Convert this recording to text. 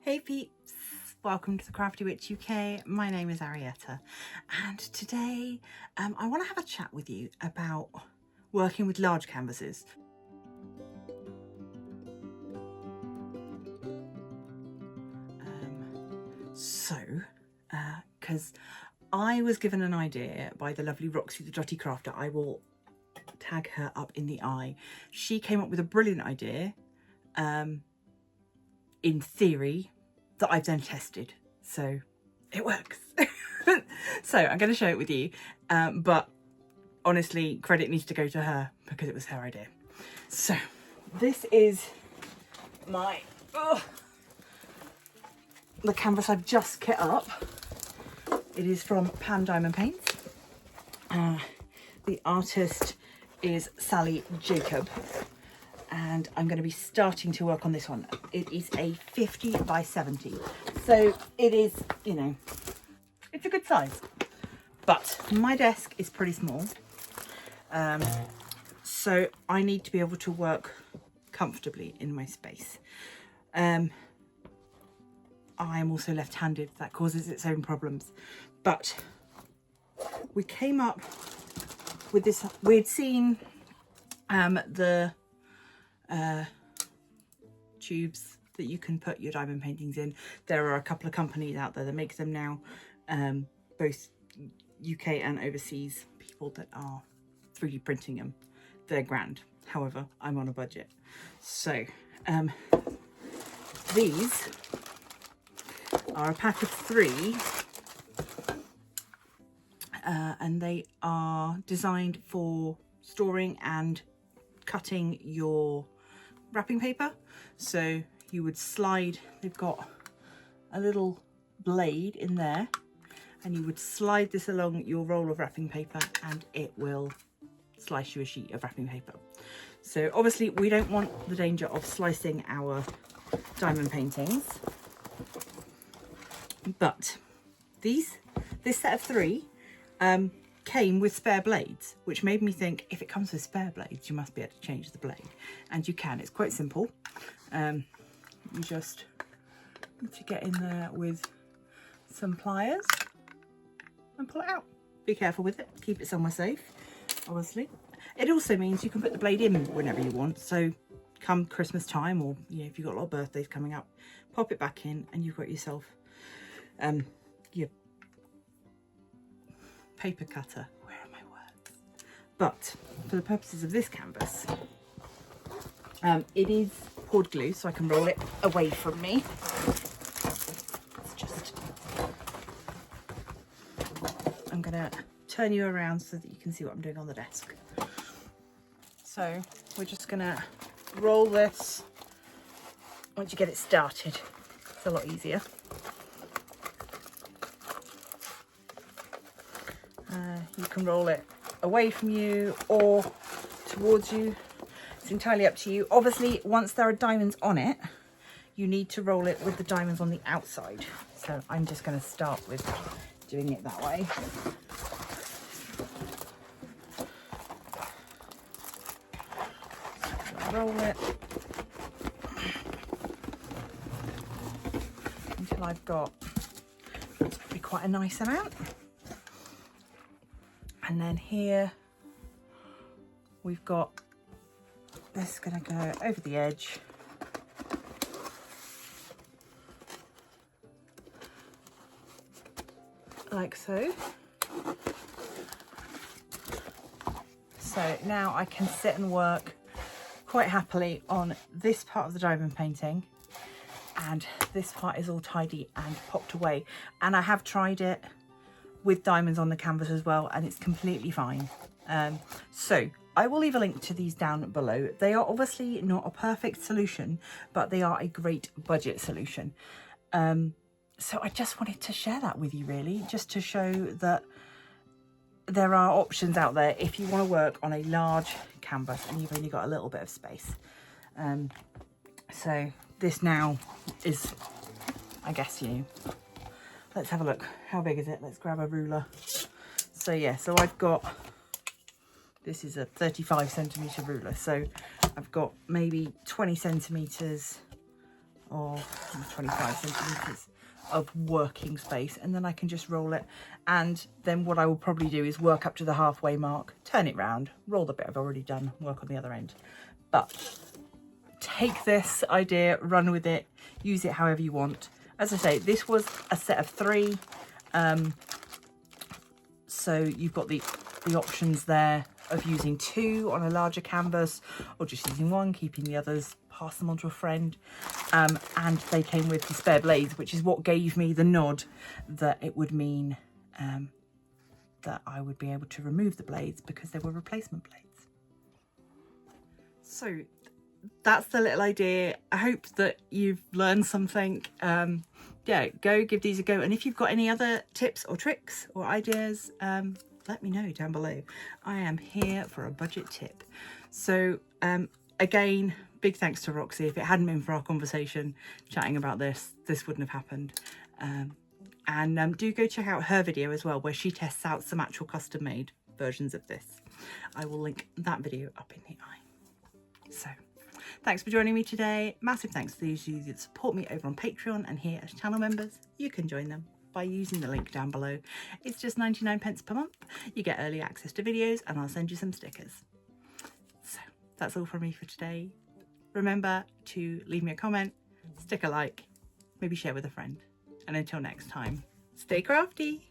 Hey peeps, welcome to the Crafty Witch UK. My name is Arietta, and today I want to have a chat with you about working with large canvases. Because I was given an idea by the lovely Roxy the Dotty Crafter. I will tag her up in the eye. She came up with a brilliant idea, in theory, that I've then tested, so it works. So I'm going to share it with you, but honestly credit needs to go to her because it was her idea. So this is my the canvas I've just kit up. It is from Pan Diamond Paints. The artist is Sally Jacob, and I'm going to be starting to work on this one. It is a 50 by 70, so it is, you know, it's a good size, but my desk is pretty small, so I need to be able to work comfortably in my space. I am also left-handed, that causes its own problems, but we came up with this. We'd seen the tubes that you can put your diamond paintings in. There are a couple of companies out there that make them now, both UK and overseas people that are 3D printing them. They're grand. However, I'm on a budget, so these are a pack of 3, and they are designed for storing and cutting your wrapping paper. So you would slide, they've got a little blade in there, and you would slide this along your roll of wrapping paper and it will slice you a sheet of wrapping paper. So obviously we don't want the danger of slicing our diamond paintings, but this set of 3 came with spare blades, which made me think, if it comes with spare blades, you must be able to change the blade, and you can. It's quite simple. You just need to get in there with some pliers and pull it out. Be careful with it, keep it somewhere safe, obviously. It also means you can put the blade in whenever you want, so come Christmas time, or if you've got a lot of birthdays coming up, pop it back in and you've got yourself your paper cutter. Where are my words? But for the purposes of this canvas, it is poured glue, so I can roll it away from me. I'm gonna turn you around so that you can see what I'm doing on the desk. So we're just gonna roll this. Once you get it started, it's a lot easier. You can roll it away from you or towards you. It's entirely up to you. Obviously, once there are diamonds on it, you need to roll it with the diamonds on the outside. So I'm just going to start with doing it that way. So roll it until I've got, it's probably quite a nice amount. And then here we've got this going to go over the edge. Like so. So now I can sit and work quite happily on this part of the diamond painting, and this part is all tidy and popped away. And I have tried it with diamonds on the canvas as well, and it's completely fine. So I will leave a link to these down below. They are obviously not a perfect solution, but they are a great budget solution. So I just wanted to share that with you, really, just to show that there are options out there if you want to work on a large canvas and you've only got a little bit of space. So this now is, I guess, let's have a look. How big is it? Let's grab a ruler. So yeah, so I've got, this is a 35 centimetre ruler. So I've got maybe 20 centimetres or 25 centimeters of working space, and then I can just roll it. And then what I will probably do is work up to the halfway mark, turn it round, roll the bit I've already done, work on the other end. But take this idea, run with it, use it however you want. As I say, this was a set of 3, so you've got the options there of using 2 on a larger canvas, or just using 1, keeping the others, pass them on to a friend. And they came with the spare blades, which is what gave me the nod that it would mean that I would be able to remove the blades because they were replacement blades. So that's the little idea. I hope that you've learned something. Yeah, go give these a go. And if you've got any other tips or tricks or ideas, let me know down below. I am here for a budget tip. So again, big thanks to Roxy. If it hadn't been for our conversation chatting about this, this wouldn't have happened. And do go check out her video as well, where she tests out some actual custom made versions of this. I will link that video up in the eye. So thanks for joining me today. Massive thanks to those of you that support me over on Patreon and here as channel members. You can join them by using the link down below. It's just 99p per month. You get early access to videos and I'll send you some stickers. So that's all from me for today. Remember to leave me a comment, stick a like, maybe share with a friend. And until next time, stay crafty.